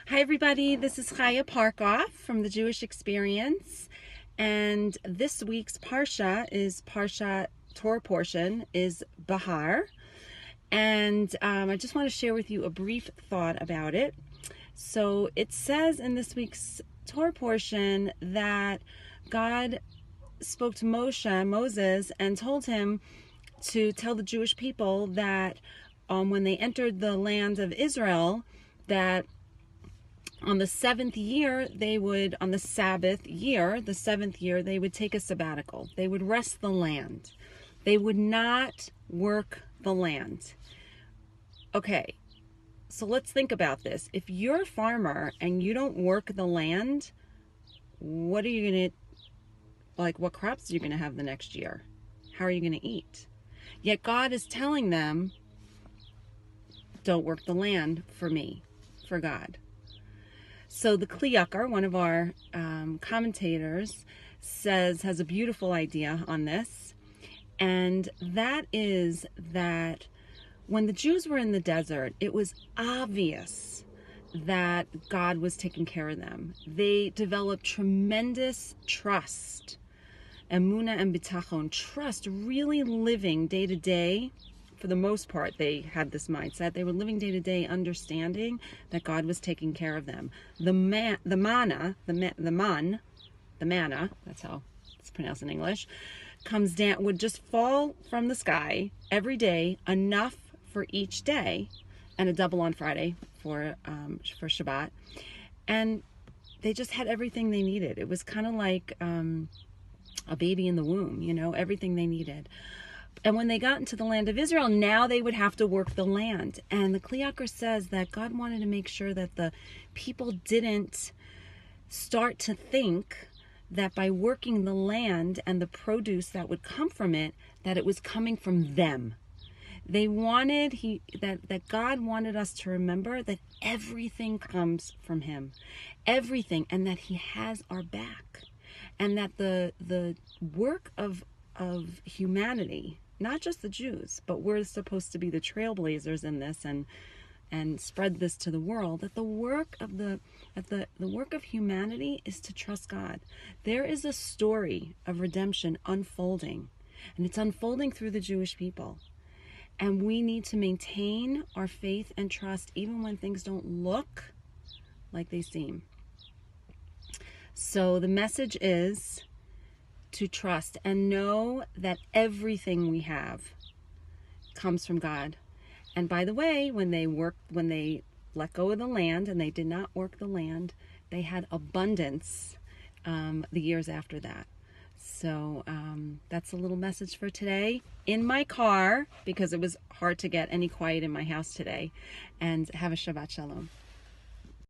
Hi everybody, this is Chaya Parkoff from the Jewish Experience, and this week's Parsha is Parsha Torah portion is Bahar, and I just want to share with you a brief thought about it. So it says in this week's Torah portion that God spoke to Moses, and told him to tell the Jewish people that when they entered the land of Israel, that on the seventh year, on the Sabbath year, the seventh year, they would take a sabbatical. They would rest the land. They would not work the land. Okay, so let's think about this. If you're a farmer and you don't work the land, what are you going to, what crops are you going to have the next year? How are you going to eat? Yet God is telling them, don't work the land for me, for God. So the Kli Yakar, one of our commentators, has a beautiful idea on this, and that is that when the Jews were in the desert, it was obvious that God was taking care of them. They developed tremendous trust, emunah and bitachon, trust, really living day to day. For the most part, they had this mindset. They were living day to day, understanding that God was taking care of them. The manna, that's how it's pronounced in English, comes down, would just fall from the sky every day, enough for each day, and a double on Friday for Shabbat. And they just had everything they needed. It was kind of like a baby in the womb, everything they needed. And when they got into the land of Israel, now they would have to work the land. And the Kli Yakar says that God wanted to make sure that the people didn't start to think that by working the land and the produce that would come from it, that it was coming from them. They wanted, that God wanted us to remember that everything comes from Him. Everything, and that He has our back. And that the work of humanity, not just the Jews, but we're supposed to be the trailblazers in this and spread this to the world, that the work of humanity is to trust God. There is a story of redemption unfolding, and it's unfolding through the Jewish people. And we need to maintain our faith and trust even when things don't look like they seem. So the message is to trust and know that everything we have comes from God. And by the way, when they let go of the land and they did not work the land, they had abundance the years after that. So that's a little message for today in my car, because it was hard to get any quiet in my house today. And have a Shabbat Shalom.